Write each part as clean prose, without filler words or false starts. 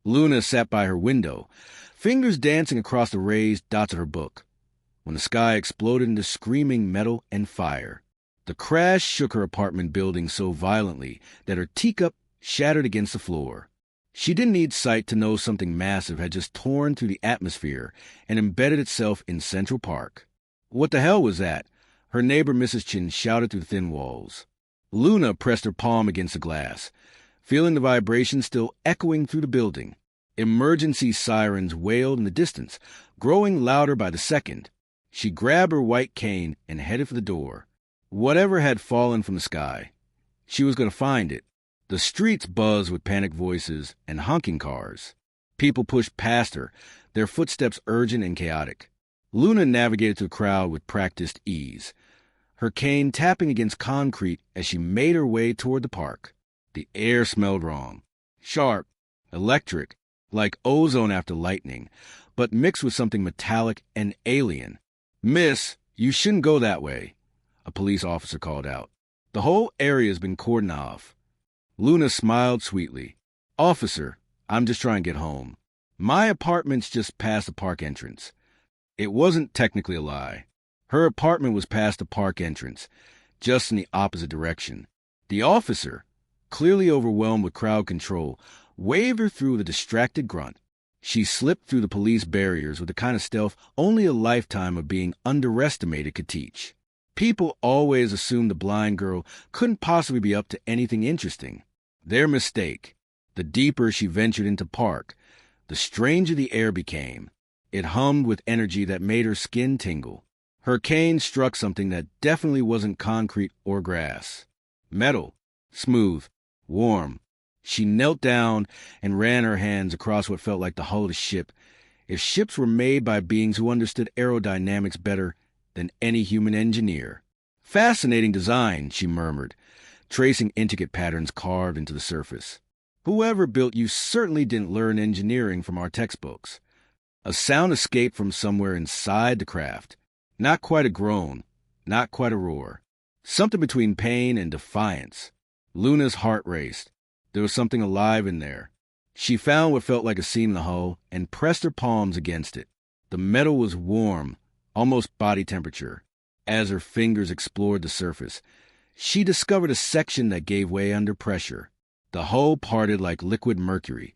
Luna sat by her window, fingers dancing across the raised dots of her book, when the sky exploded into screaming metal and fire. The crash shook her apartment building so violently that her teacup shattered against the floor. She didn't need sight to know something massive had just torn through the atmosphere and embedded itself in Central Park. "What the hell was that?" her neighbor Mrs. Chen shouted through the thin walls. Luna pressed her palm against the glass, feeling the vibration still echoing through the building. Emergency sirens wailed in the distance, growing louder by the second. She grabbed her white cane and headed for the door. Whatever had fallen from the sky, she was going to find it. The streets buzzed with panicked voices and honking cars. People pushed past her, their footsteps urgent and chaotic. Luna navigated through the crowd with practiced ease, her cane tapping against concrete as she made her way toward the park. The air smelled wrong. Sharp, electric, like ozone after lightning, but mixed with something metallic and alien. "Miss, you shouldn't go that way," a police officer called out. "The whole area's been cordoned off." Luna smiled sweetly. "Officer, I'm just trying to get home. My apartment's just past the park entrance." It wasn't technically a lie. Her apartment was past the park entrance, just in the opposite direction. The officer, clearly overwhelmed with crowd control, waved her through with a distracted grunt. She slipped through the police barriers with the kind of stealth only a lifetime of being underestimated could teach. People always assumed the blind girl couldn't possibly be up to anything interesting. Their mistake. The deeper she ventured into park, the stranger the air became. It hummed with energy that made her skin tingle. Her cane struck something that definitely wasn't concrete or grass. Metal, smooth, warm. She knelt down and ran her hands across what felt like the hull of the ship. If ships were made by beings who understood aerodynamics better than any human engineer. "Fascinating design," she murmured, tracing intricate patterns carved into the surface. "Whoever built you certainly didn't learn engineering from our textbooks." A sound escaped from somewhere inside the craft. Not quite a groan, not quite a roar. Something between pain and defiance. Luna's heart raced. There was something alive in there. She found what felt like a seam in the hull and pressed her palms against it. The metal was warm, almost body temperature. As her fingers explored the surface, she discovered a section that gave way under pressure. The hull parted like liquid mercury,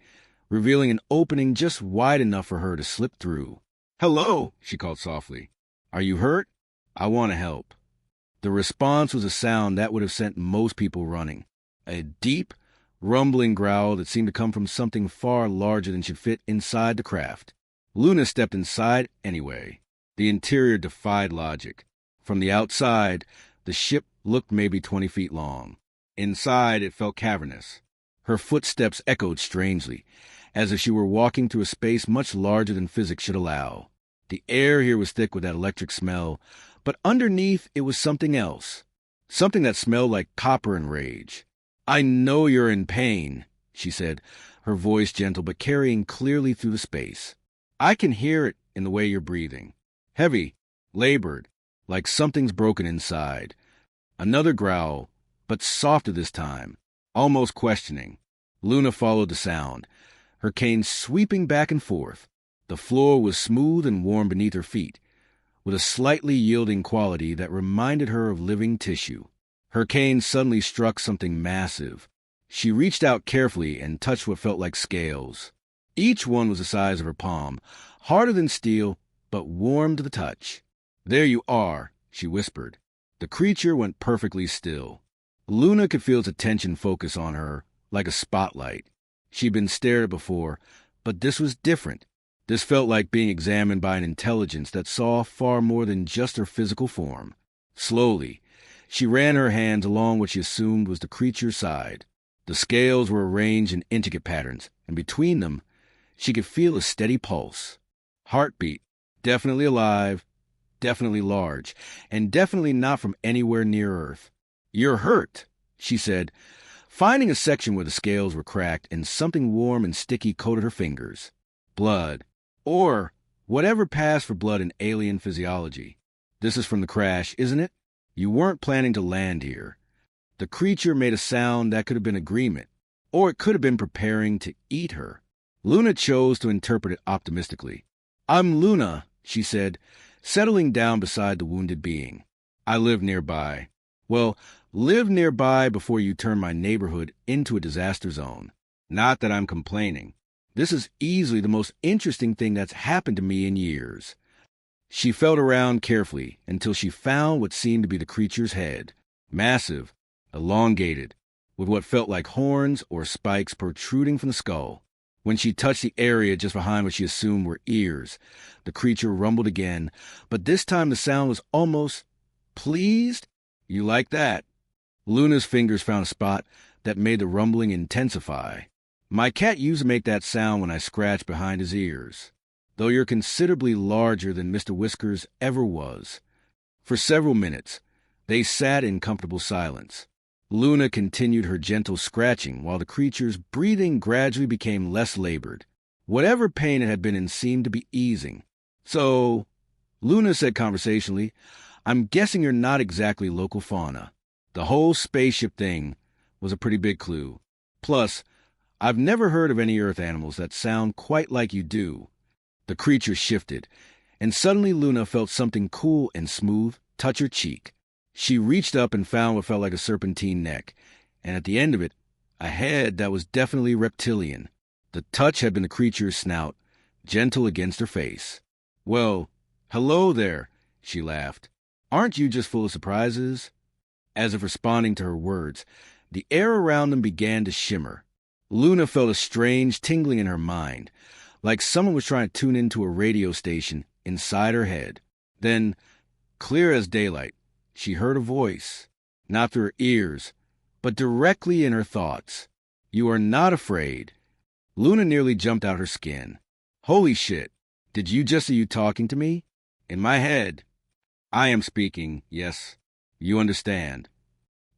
revealing an opening just wide enough for her to slip through. "Hello," she called softly. "Are you hurt? I want to help." The response was a sound that would have sent most people running. A deep, rumbling growl that seemed to come from something far larger than should fit inside the craft. Luna stepped inside anyway. The interior defied logic. From the outside, the ship looked maybe 20 feet long. Inside, it felt cavernous. Her footsteps echoed strangely, as if she were walking through a space much larger than physics should allow. The air here was thick with that electric smell, but underneath it was something else. Something that smelled like copper and rage. "I know you're in pain," she said, her voice gentle but carrying clearly through the space. "I can hear it in the way you're breathing. Heavy, labored, like something's broken inside." Another growl, but softer this time, almost questioning. Luna followed the sound, her cane sweeping back and forth. The floor was smooth and warm beneath her feet, with a slightly yielding quality that reminded her of living tissue. Her cane suddenly struck something massive. She reached out carefully and touched what felt like scales. Each one was the size of her palm, harder than steel, but warm to the touch. "There you are," she whispered. The creature went perfectly still. Luna could feel its attention focus on her, like a spotlight. She'd been stared at before, but this was different. This felt like being examined by an intelligence that saw far more than just her physical form. Slowly, she ran her hands along what she assumed was the creature's side. The scales were arranged in intricate patterns, and between them, she could feel a steady pulse. Heartbeat, definitely alive, definitely large, and definitely not from anywhere near Earth. "You're hurt," she said, finding a section where the scales were cracked and something warm and sticky coated her fingers. Blood. Or whatever passed for blood in alien physiology. "This is from the crash, isn't it? You weren't planning to land here." The creature made a sound that could have been agreement, or it could have been preparing to eat her. Luna chose to interpret it optimistically. "I'm Luna," she said, settling down beside the wounded being. "I live nearby." "Well, live nearby before you turn my neighborhood into a disaster zone. Not that I'm complaining. This is easily the most interesting thing that's happened to me in years." She felt around carefully until she found what seemed to be the creature's head. Massive, elongated, with what felt like horns or spikes protruding from the skull. When she touched the area just behind what she assumed were ears, the creature rumbled again, but this time the sound was almost pleased. "You like that?" Luna's fingers found a spot that made the rumbling intensify. "My cat used to make that sound when I scratched behind his ears. Though you're considerably larger than Mr. Whiskers ever was." For several minutes, they sat in comfortable silence. Luna continued her gentle scratching while the creature's breathing gradually became less labored. Whatever pain it had been in seemed to be easing. "So," Luna said conversationally, "I'm guessing you're not exactly local fauna." The whole spaceship thing was a pretty big clue. Plus, I've never heard of any Earth animals that sound quite like you do. The creature shifted, and suddenly Luna felt something cool and smooth touch her cheek. She reached up and found what felt like a serpentine neck, and at the end of it, a head that was definitely reptilian. The touch had been the creature's snout, gentle against her face. "Well, hello there," she laughed. "Aren't you just full of surprises?" As if responding to her words, the air around them began to shimmer. Luna felt a strange tingling in her mind, like someone was trying to tune into a radio station inside her head. Then, clear as daylight, she heard a voice, not through her ears, but directly in her thoughts. "You are not afraid." Luna nearly jumped out her skin. "Holy shit, did you just see you talking to me?" "In my head. I am speaking, yes. You understand.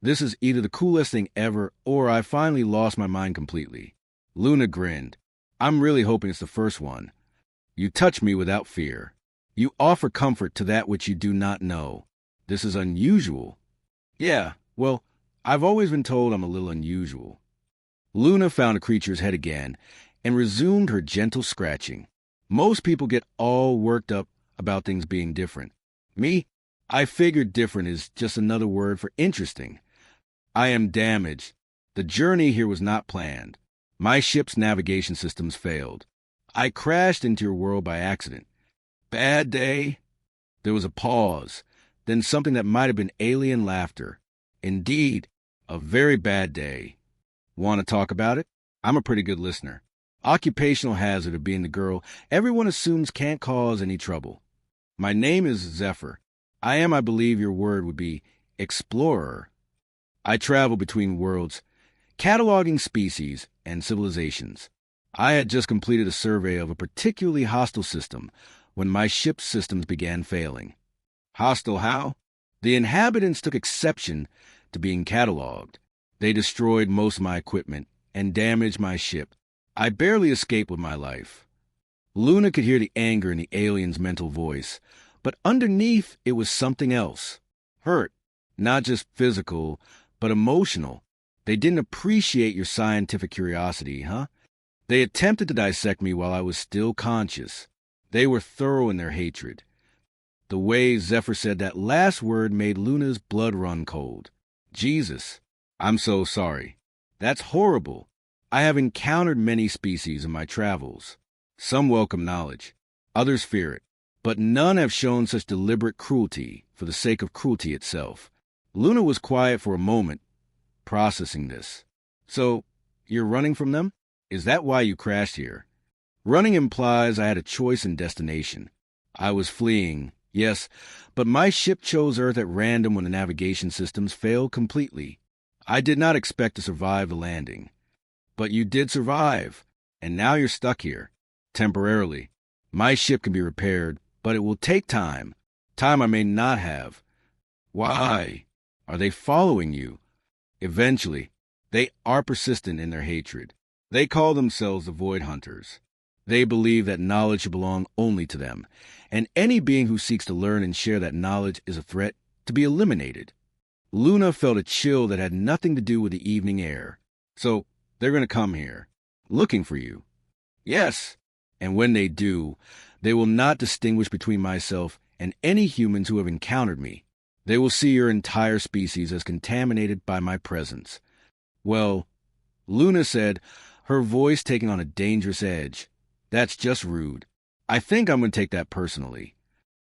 This is either the coolest thing ever, or I finally lost my mind completely." Luna grinned. "I'm really hoping it's the first one. You touch me without fear. You offer comfort to that which you do not know. This is unusual." "Yeah, well, I've always been told I'm a little unusual." Luna found the creature's head again and resumed her gentle scratching. "Most people get all worked up about things being different. Me, I figured different is just another word for interesting. I am damaged. The journey here was not planned. My ship's navigation systems failed. I crashed into your world by accident. Bad day?" There was a pause, then something that might have been alien laughter. "Indeed, a very bad day. Want to talk about it? I'm a pretty good listener. Occupational hazard of being the girl everyone assumes can't cause any trouble. My name is Zephyr. I am, I believe your word would be, explorer. I travel between worlds, cataloging species and civilizations. I had just completed a survey of a particularly hostile system when my ship's systems began failing." "Hostile how?" "The inhabitants took exception to being cataloged. They destroyed most of my equipment and damaged my ship. I barely escaped with my life." Luna could hear the anger in the alien's mental voice, but underneath it was something else. Hurt, not just physical, but emotional. "They didn't appreciate your scientific curiosity, huh? They attempted to dissect me while I was still conscious. They were thorough in their hatred." The way Zephyr said that last word made Luna's blood run cold. "Jesus, I'm so sorry. That's horrible. I have encountered many species in my travels. Some welcome knowledge, others fear it, but none have shown such deliberate cruelty for the sake of cruelty itself." Luna was quiet for a moment, processing this. "So, you're running from them? Is that why you crashed here?" "Running implies I had a choice in destination. I was fleeing, yes, but my ship chose Earth at random when the navigation systems failed completely. I did not expect to survive the landing. But you did survive, and now you're stuck here. Temporarily. My ship can be repaired, but it will take time. Time I may not have." "Why? Are they following you?" "Eventually. They are persistent in their hatred. They call themselves the Void Hunters. They believe that knowledge should belong only to them, and any being who seeks to learn and share that knowledge is a threat to be eliminated." Luna felt a chill that had nothing to do with the evening air. "So, they're going to come here, looking for you." Yes, and when they do, they will not distinguish between myself and any humans who have encountered me. They will see your entire species as contaminated by my presence. Well, Luna said, her voice taking on a dangerous edge. That's just rude. I think I'm going to take that personally.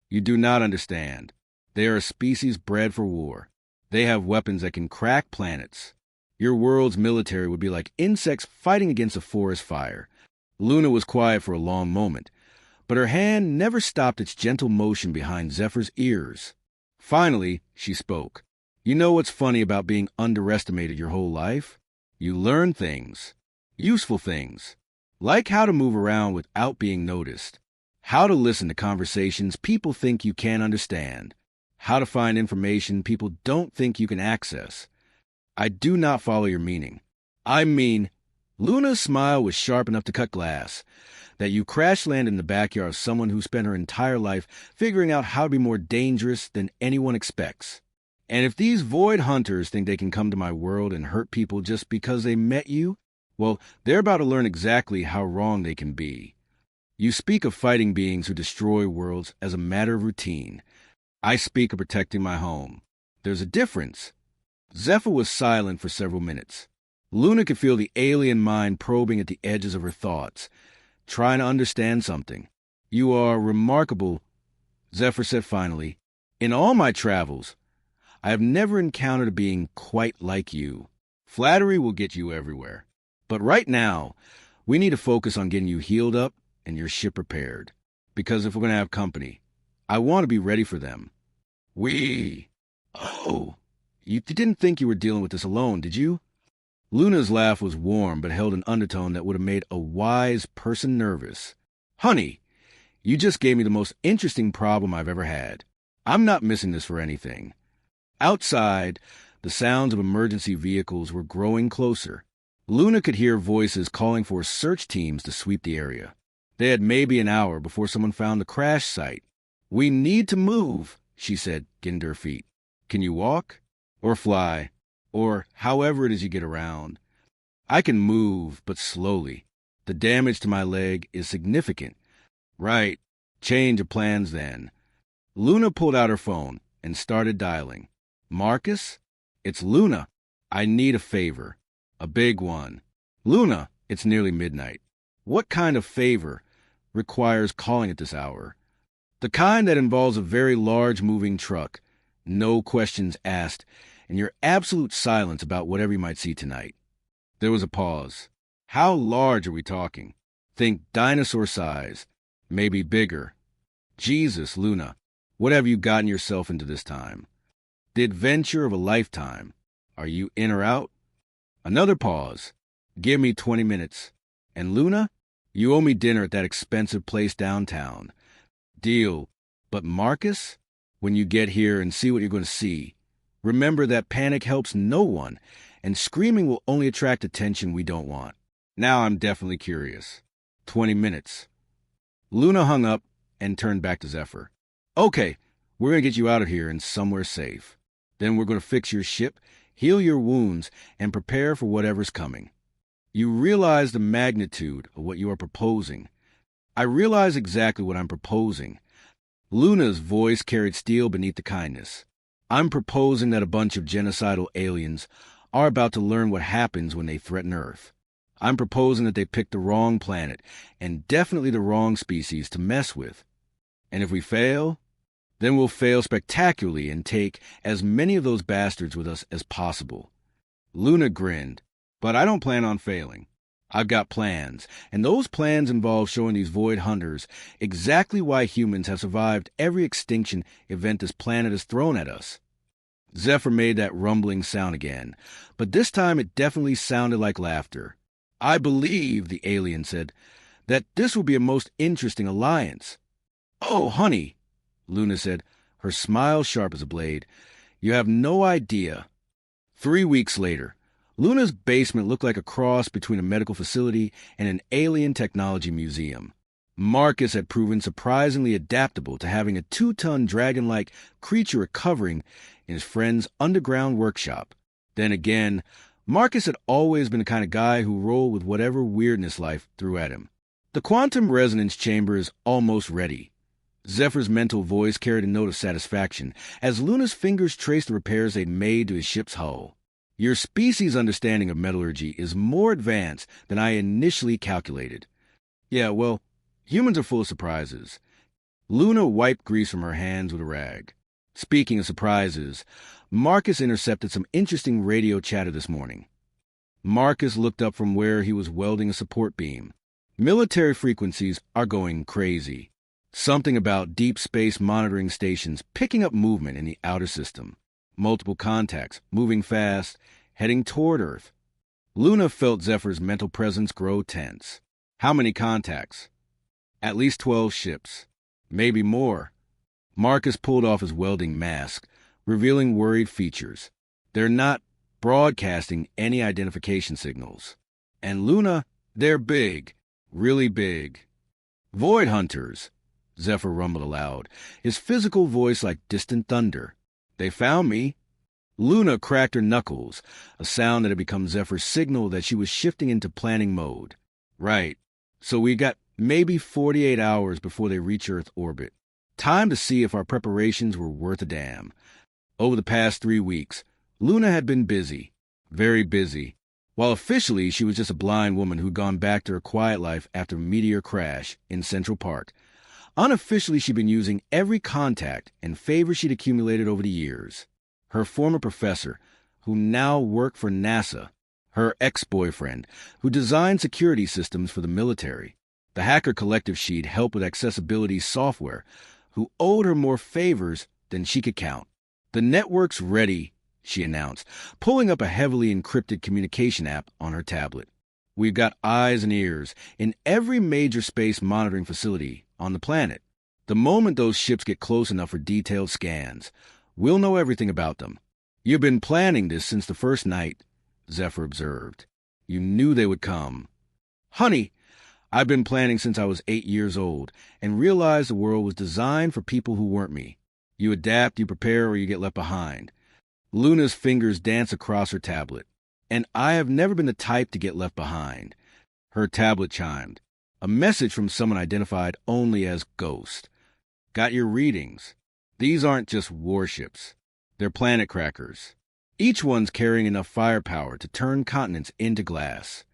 You do not understand. They are a species bred for war. They have weapons that can crack planets. Your world's military would be like insects fighting against a forest fire. Luna was quiet for a long moment, but her hand never stopped its gentle motion behind Zephyr's ears. Finally, she spoke. You know what's funny about being underestimated your whole life? You learn things. Useful things. Like how to move around without being noticed. How to listen to conversations people think you can't understand. How to find information people don't think you can access. I do not follow your meaning. I mean, Luna's smile was sharp enough to cut glass. That you crash-land in the backyard of someone who spent her entire life figuring out how to be more dangerous than anyone expects. And if these void hunters think they can come to my world and hurt people just because they met you, well, they're about to learn exactly how wrong they can be. You speak of fighting beings who destroy worlds as a matter of routine. I speak of protecting my home. There's a difference. Zephyr was silent for several minutes. Luna could feel the alien mind probing at the edges of her thoughts, trying to understand something. You are remarkable, Zephyr said finally. In all my travels, I have never encountered a being quite like you. Flattery will get you everywhere. But right now, we need to focus on getting you healed up and your ship repaired. Because if we're going to have company, I want to be ready for them. Oh, you didn't think you were dealing with this alone, did you? Luna's laugh was warm but held an undertone that would have made a wise person nervous. Honey, you just gave me the most interesting problem I've ever had. I'm not missing this for anything. Outside, the sounds of emergency vehicles were growing closer. Luna could hear voices calling for search teams to sweep the area. They had maybe an hour before someone found the crash site. We need to move, she said, getting to her feet. Can you walk? Or fly? Or however it is you get around? I can move, but slowly. The damage to my leg is significant. Right. Change of plans then. Luna pulled out her phone and started dialing. Marcus? It's Luna. I need a favor. A big one. Luna, it's nearly midnight. What kind of favor requires calling at this hour? The kind that involves a very large moving truck, no questions asked, and your absolute silence about whatever you might see tonight. There was a pause. How large are we talking? Think dinosaur size, maybe bigger. Jesus, Luna, what have you gotten yourself into this time? The adventure of a lifetime. Are you in or out? Another pause. Give me 20 minutes. And Luna, you owe me dinner at that expensive place downtown. Deal. But Marcus, when you get here and see what you're going to see, remember that panic helps no one, and screaming will only attract attention we don't want. Now I'm definitely curious. 20 minutes. Luna hung up and turned back to Zephyr. Okay, we're going to get you out of here and somewhere safe. Then we're going to fix your ship, heal your wounds, and prepare for whatever's coming. You realize the magnitude of what you are proposing. I realize exactly what I'm proposing. Luna's voice carried steel beneath the kindness. I'm proposing that a bunch of genocidal aliens are about to learn what happens when they threaten Earth. I'm proposing that they pick the wrong planet, and definitely the wrong species to mess with. And if we fail, then we'll fail spectacularly and take as many of those bastards with us as possible. Luna grinned, but I don't plan on failing. I've got plans, and those plans involve showing these void hunters exactly why humans have survived every extinction event this planet has thrown at us. Zephyr made that rumbling sound again, but this time it definitely sounded like laughter. I believe, the alien said, that this will be a most interesting alliance. Oh, honey, Luna said, her smile sharp as a blade. You have no idea. 3 weeks later, Luna's basement looked like a cross between a medical facility and an alien technology museum. Marcus had proven surprisingly adaptable to having a 2-ton dragon-like creature recovering in his friend's underground workshop. Then again, Marcus had always been the kind of guy who rolled with whatever weirdness life threw at him. The quantum resonance chamber is almost ready. Zephyr's mental voice carried a note of satisfaction as Luna's fingers traced the repairs they'd made to his ship's hull. Your species' understanding of metallurgy is more advanced than I initially calculated. Yeah, well, humans are full of surprises. Luna wiped grease from her hands with a rag. Speaking of surprises, Marcus intercepted some interesting radio chatter this morning. Marcus looked up from where he was welding a support beam. Military frequencies are going crazy. Something about deep space monitoring stations picking up movement in the outer system. Multiple contacts, moving fast, heading toward Earth. Luna felt Zephyr's mental presence grow tense. How many contacts? At least 12 ships. Maybe more. Marcus pulled off his welding mask, revealing worried features. They're not broadcasting any identification signals. And Luna, they're big. Really big. Void hunters, Zephyr rumbled aloud, his physical voice like distant thunder. They found me. Luna cracked her knuckles, a sound that had become Zephyr's signal that she was shifting into planning mode. Right. So we got maybe 48 hours before they reach Earth orbit. Time to see if our preparations were worth a damn. Over the past 3 weeks, Luna had been busy. Very busy. While officially she was just a blind woman who'd gone back to her quiet life after a meteor crash in Central Park, unofficially she'd been using every contact and favor she'd accumulated over the years. Her former professor, who now worked for NASA, her ex-boyfriend, who designed security systems for the military, the hacker collective she'd helped with accessibility software, who owed her more favors than she could count. The network's ready, she announced, pulling up a heavily encrypted communication app on her tablet. We've got eyes and ears in every major space monitoring facility on the planet. The moment those ships get close enough for detailed scans, we'll know everything about them. You've been planning this since the first night, Zephyr observed. You knew they would come. Honey, I've been planning since I was 8 years old and realized the world was designed for people who weren't me. You adapt, you prepare, or you get left behind. Luna's fingers danced across her tablet. And I have never been the type to get left behind. Her tablet chimed. A message from someone identified only as Ghost. Got your readings. These aren't just warships. They're planet crackers. Each one's carrying enough firepower to turn continents into glass.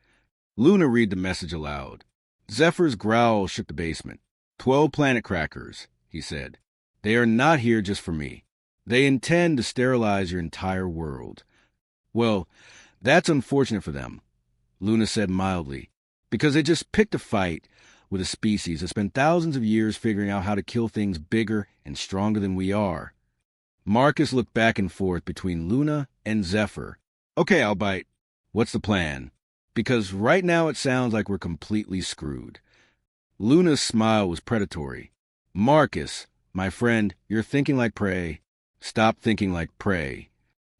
Luna read the message aloud. Zephyr's growl shook the basement. 12 planet crackers, he said. They are not here just for me. They intend to sterilize your entire world. Well, that's unfortunate for them, Luna said mildly, because they just picked a fight with a species that spent thousands of years figuring out how to kill things bigger and stronger than we are. Marcus looked back and forth between Luna and Zephyr. Okay, I'll bite. What's the plan? Because right now it sounds like we're completely screwed. Luna's smile was predatory. Marcus, my friend, you're thinking like prey. Stop thinking like prey.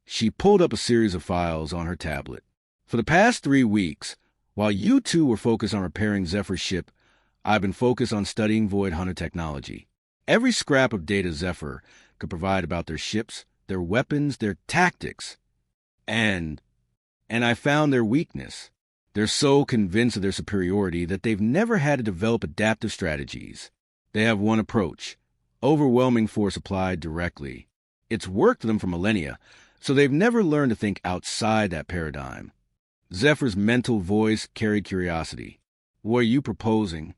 She pulled up a series of files on her tablet. For the past 3 weeks, while you two were focused on repairing Zephyr's ship, I've been focused on studying Void Hunter technology. Every scrap of data Zephyr could provide about their ships, their weapons, their tactics. And I found their weakness. They're so convinced of their superiority that they've never had to develop adaptive strategies. They have one approach: overwhelming force applied directly. It's worked for them for millennia, so they've never learned to think outside that paradigm. Zephyr's mental voice carried curiosity. What are you proposing?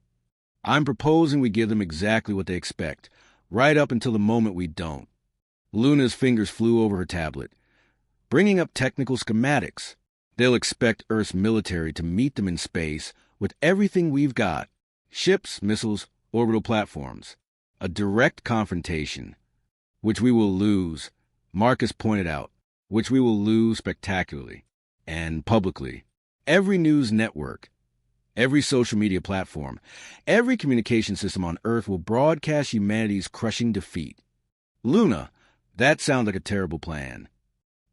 I'm proposing we give them exactly what they expect, right up until the moment we don't. Luna's fingers flew over her tablet, bringing up technical schematics. They'll expect Earth's military to meet them in space with everything we've got: ships, missiles, orbital platforms. A direct confrontation, which we will lose, Marcus pointed out, which we will lose spectacularly and publicly. Every news network, every social media platform, every communication system on Earth will broadcast humanity's crushing defeat. Luna, that sounds like a terrible plan.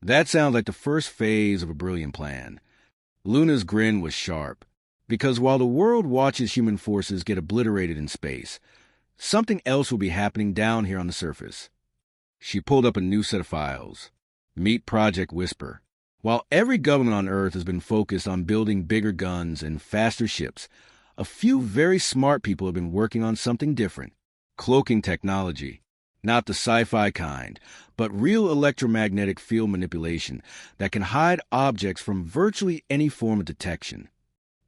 That sounds like the first phase of a brilliant plan. Luna's grin was sharp, because while the world watches human forces get obliterated in space, something else will be happening down here on the surface. She pulled up a new set of files. Meet Project Whisper. While every government on Earth has been focused on building bigger guns and faster ships, a few very smart people have been working on something different. Cloaking technology. Not the sci-fi kind, but real electromagnetic field manipulation that can hide objects from virtually any form of detection.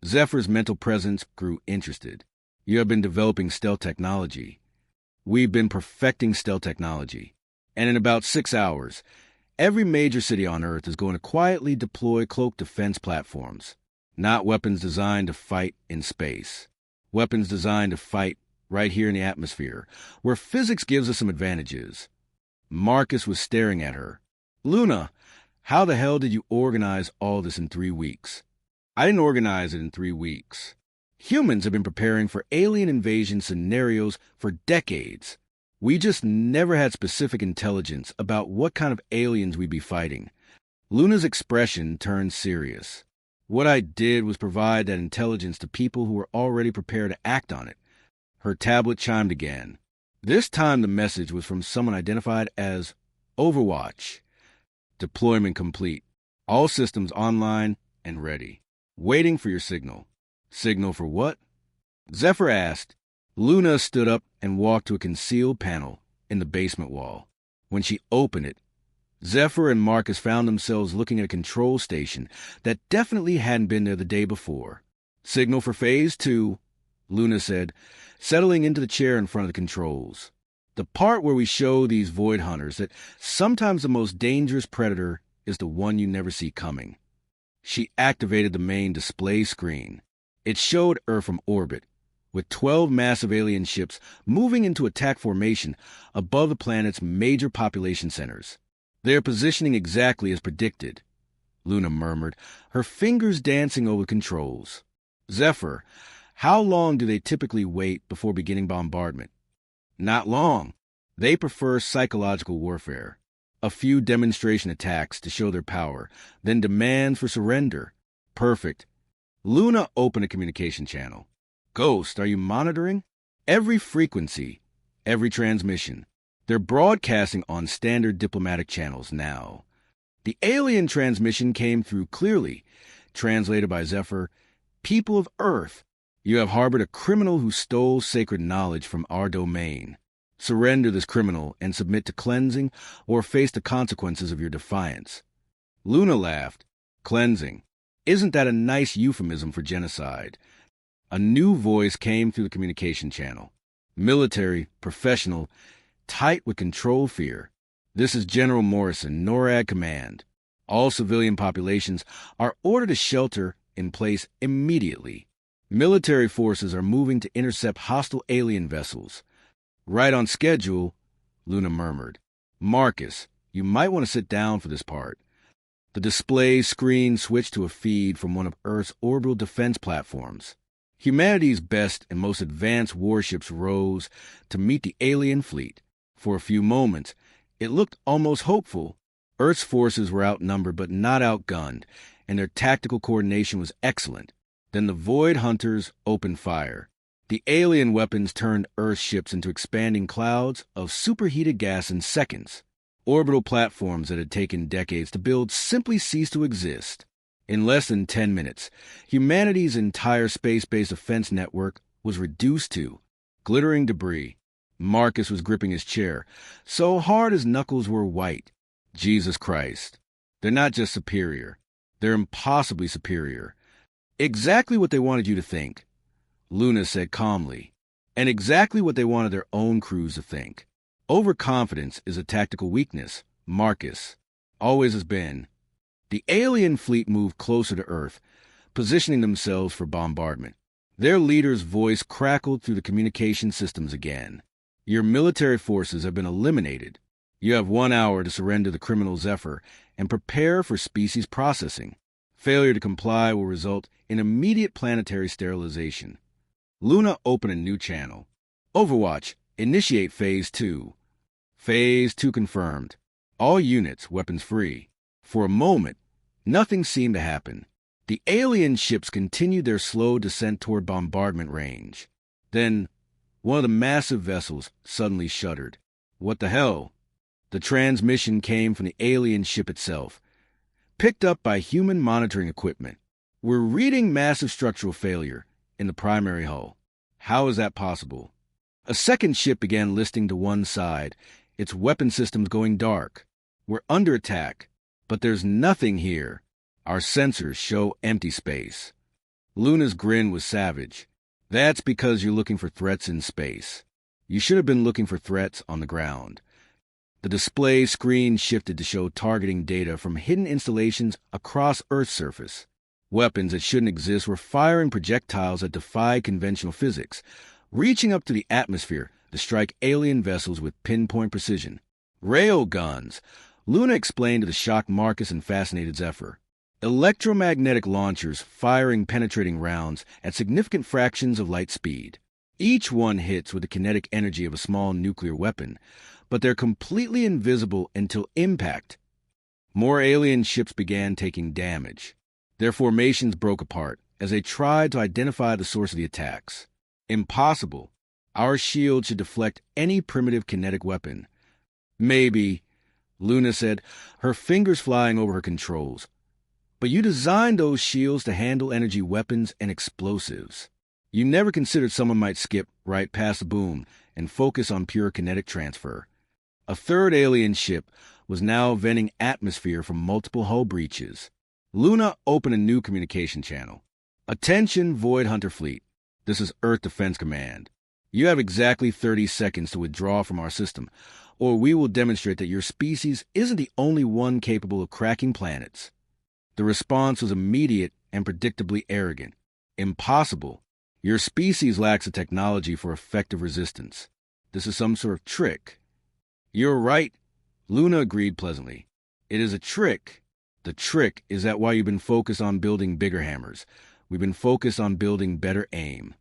Zephyr's mental presence grew interested. You have been developing stealth technology. We've been perfecting stealth technology. And in about 6 hours, every major city on Earth is going to quietly deploy cloak defense platforms. Not weapons designed to fight in space. Weapons designed to fight right here in the atmosphere, where physics gives us some advantages. Marcus was staring at her. Luna, how the hell did you organize all this in 3 weeks? I didn't organize it in 3 weeks. Humans have been preparing for alien invasion scenarios for decades. We just never had specific intelligence about what kind of aliens we'd be fighting. Luna's expression turned serious. What I did was provide that intelligence to people who were already prepared to act on it. Her tablet chimed again. This time the message was from someone identified as Overwatch. Deployment complete. All systems online and ready. Waiting for your signal. Signal for what? Zephyr asked. Luna stood up and walked to a concealed panel in the basement wall. When she opened it, Zephyr and Marcus found themselves looking at a control station that definitely hadn't been there the day before. Signal for Phase 2, Luna said, settling into the chair in front of the controls. The part where we show these void hunters that sometimes the most dangerous predator is the one you never see coming. She activated the main display screen. It showed Earth from orbit, with 12 massive alien ships moving into attack formation above the planet's major population centers. They are positioning exactly as predicted, Luna murmured, her fingers dancing over the controls. Zephyr, how long do they typically wait before beginning bombardment? Not long. They prefer psychological warfare. A few demonstration attacks to show their power, then demands for surrender. Perfect. Luna opened a communication channel. Ghost, are you monitoring? Every frequency, every transmission. They're broadcasting on standard diplomatic channels now. The alien transmission came through clearly, translated by Zephyr. People of Earth, you have harbored a criminal who stole sacred knowledge from our domain. Surrender this criminal and submit to cleansing or face the consequences of your defiance. Luna laughed. Cleansing. Isn't that a nice euphemism for genocide? A new voice came through the communication channel. Military, professional, tight with control fear. This is General Morrison, NORAD Command. All civilian populations are ordered to shelter in place immediately. Military forces are moving to intercept hostile alien vessels. Right on schedule, Luna murmured. Marcus, you might want to sit down for this part. The display screen switched to a feed from one of Earth's orbital defense platforms. Humanity's best and most advanced warships rose to meet the alien fleet. For a few moments, it looked almost hopeful. Earth's forces were outnumbered but not outgunned, and their tactical coordination was excellent. Then the Void Hunters opened fire. The alien weapons turned Earth ships into expanding clouds of superheated gas in seconds. Orbital platforms that had taken decades to build simply ceased to exist. In less than 10 minutes, humanity's entire space-based defense network was reduced to glittering debris. Marcus was gripping his chair, so hard his knuckles were white. Jesus Christ. They're not just superior. They're impossibly superior. Exactly what they wanted you to think, Luna said calmly, and exactly what they wanted their own crews to think. Overconfidence is a tactical weakness, Marcus. Always has been. The alien fleet moved closer to Earth, positioning themselves for bombardment. Their leader's voice crackled through the communication systems again. Your military forces have been eliminated. You have 1 hour to surrender the criminal Zephyr and prepare for species processing. Failure to comply will result in immediate planetary sterilization. Luna opened a new channel. Overwatch, initiate Phase 2. Phase 2 confirmed. All units, weapons free. For a moment, nothing seemed to happen. The alien ships continued their slow descent toward bombardment range. Then, one of the massive vessels suddenly shuddered. What the hell? The transmission came from the alien ship itself, picked up by human monitoring equipment. We're reading massive structural failure. in the primary hull. How is that possible? A second ship began listing to one side, its weapon systems going dark. We're under attack, but there's nothing here. Our sensors show empty space. Luna's grin was savage. That's because you're looking for threats in space. You should have been looking for threats on the ground. The display screen shifted to show targeting data from hidden installations across Earth's surface. Weapons that shouldn't exist were firing projectiles that defy conventional physics, reaching up to the atmosphere to strike alien vessels with pinpoint precision. Rail guns, Luna explained to the shocked Marcus and fascinated Zephyr. Electromagnetic launchers firing penetrating rounds at significant fractions of light speed. Each one hits with the kinetic energy of a small nuclear weapon, but they're completely invisible until impact. More alien ships began taking damage. Their formations broke apart as they tried to identify the source of the attacks. Impossible. Our shield should deflect any primitive kinetic weapon. Maybe, Luna said, her fingers flying over her controls. But you designed those shields to handle energy weapons and explosives. You never considered someone might skip right past the boom and focus on pure kinetic transfer. A third alien ship was now venting atmosphere from multiple hull breaches. Luna opened a new communication channel. Attention, Void Hunter Fleet. This is Earth Defense Command. You have exactly 30 seconds to withdraw from our system, or we will demonstrate that your species isn't the only one capable of cracking planets. The response was immediate and predictably arrogant. Impossible. Your species lacks the technology for effective resistance. This is some sort of trick. You're right, Luna agreed pleasantly. It is a trick. The trick is that while you've been focused on building bigger hammers, we've been focused on building better aim.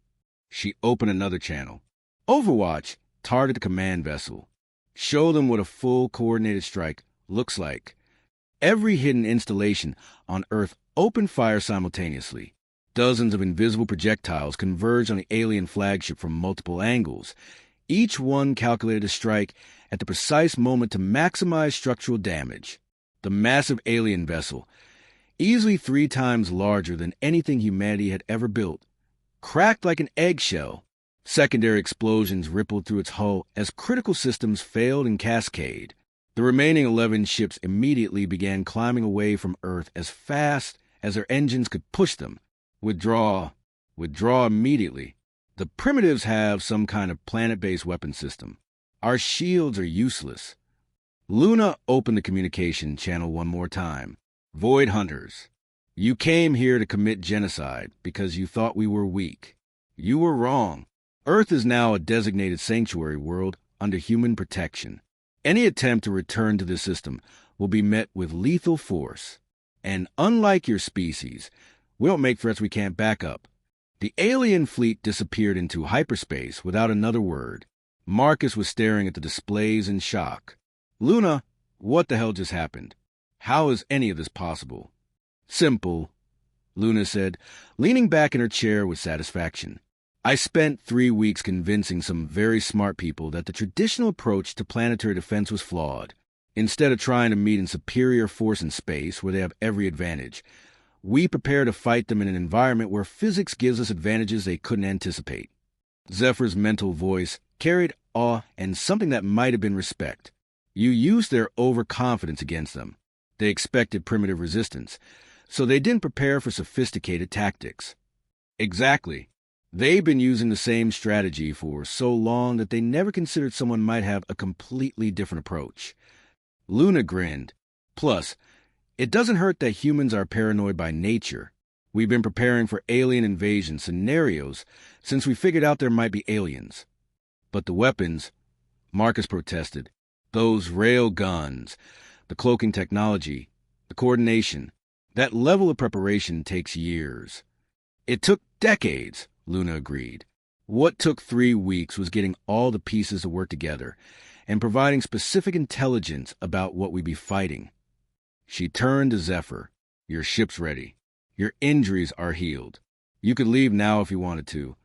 She opened another channel. Overwatch, target the command vessel. Show them what a full coordinated strike looks like. Every hidden installation on Earth opened fire simultaneously. Dozens of invisible projectiles converged on the alien flagship from multiple angles. Each one calculated to strike at the precise moment to maximize structural damage. The massive alien vessel, easily 3 times larger than anything humanity had ever built, cracked like an eggshell. Secondary explosions rippled through its hull as critical systems failed in cascade. The remaining 11 ships immediately began climbing away from Earth as fast as their engines could push them. Withdraw immediately. The primitives have some kind of planet-based weapon system. Our shields are useless. Luna opened the communication channel one more time. Void Hunters, you came here to commit genocide because you thought we were weak. You were wrong. Earth is now a designated sanctuary world under human protection. Any attempt to return to the system will be met with lethal force. And unlike your species, we don't make threats we can't back up. The alien fleet disappeared into hyperspace without another word. Marcus was staring at the displays in shock. Luna, what the hell just happened? How is any of this possible? Simple, Luna said, leaning back in her chair with satisfaction. I spent 3 weeks convincing some very smart people that the traditional approach to planetary defense was flawed. Instead of trying to meet in superior force in space where they have every advantage, we prepare to fight them in an environment where physics gives us advantages they couldn't anticipate. Zephyr's mental voice carried awe and something that might have been respect. You used their overconfidence against them. They expected primitive resistance, so they didn't prepare for sophisticated tactics. Exactly. They've been using the same strategy for so long that they never considered someone might have a completely different approach. Luna grinned. Plus, it doesn't hurt that humans are paranoid by nature. We've been preparing for alien invasion scenarios since we figured out there might be aliens. But the weapons, Marcus protested, those rail guns, the cloaking technology, the coordination, that level of preparation takes years. It took decades, Luna agreed. What took 3 weeks was getting all the pieces to work together and providing specific intelligence about what we'd be fighting. She turned to Zephyr. Your ship's ready. Your injuries are healed. You could leave now if you wanted to.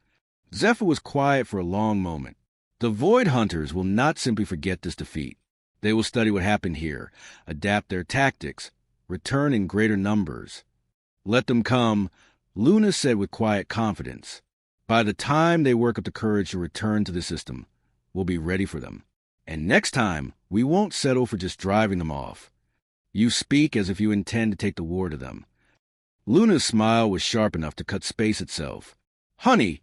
Zephyr was quiet for a long moment. The Void Hunters will not simply forget this defeat. They will study what happened here, adapt their tactics, return in greater numbers. Let them come, Luna said with quiet confidence. By the time they work up the courage to return to the system, we'll be ready for them. And next time, we won't settle for just driving them off. You speak as if you intend to take the war to them. Luna's smile was sharp enough to cut space itself. Honey,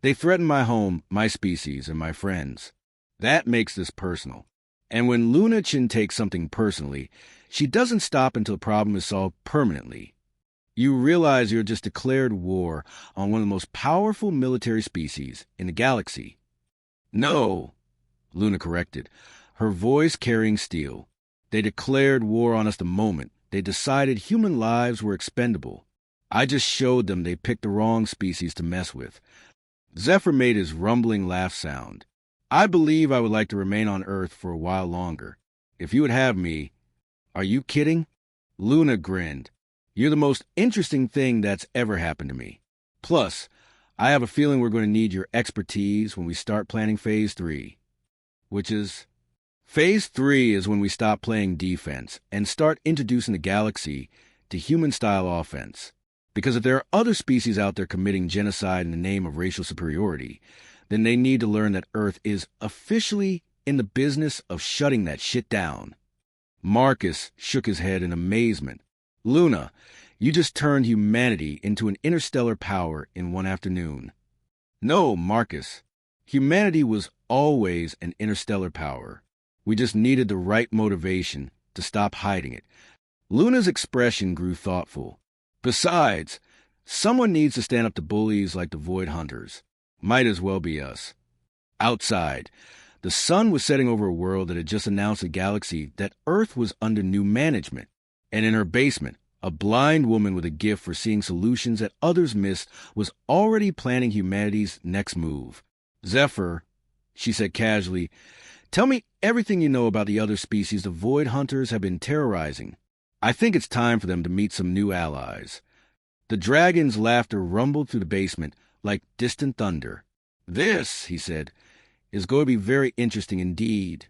they threaten my home, my species, and my friends. That makes this personal. And when Luna Chen takes something personally, she doesn't stop until the problem is solved permanently. You realize you're just declared war on one of the most powerful military species in the galaxy. No, Luna corrected, her voice carrying steel. They declared war on us the moment they decided human lives were expendable. I just showed them they picked the wrong species to mess with. Zephyr made his rumbling laugh sound. I believe I would like to remain on Earth for a while longer. If you would have me. Are you kidding? Luna grinned. You're the most interesting thing that's ever happened to me. Plus, I have a feeling we're going to need your expertise when we start planning Phase 3. Which is? Phase 3 is when we stop playing defense and start introducing the galaxy to human-style offense. Because if there are other species out there committing genocide in the name of racial superiority, then they need to learn that Earth is officially in the business of shutting that shit down. Marcus shook his head in amazement. Luna, you just turned humanity into an interstellar power in one afternoon. No, Marcus. Humanity was always an interstellar power. We just needed the right motivation to stop hiding it. Luna's expression grew thoughtful. Besides, someone needs to stand up to bullies like the Void Hunters. Might as well be us. Outside, the sun was setting over a world that had just announced the galaxy that Earth was under new management. And in her basement, a blind woman with a gift for seeing solutions that others missed was already planning humanity's next move. Zephyr, she said casually, tell me everything you know about the other species the Void Hunters have been terrorizing. I think it's time for them to meet some new allies. The dragon's laughter rumbled through the basement like distant thunder. This, he said, is going to be very interesting indeed.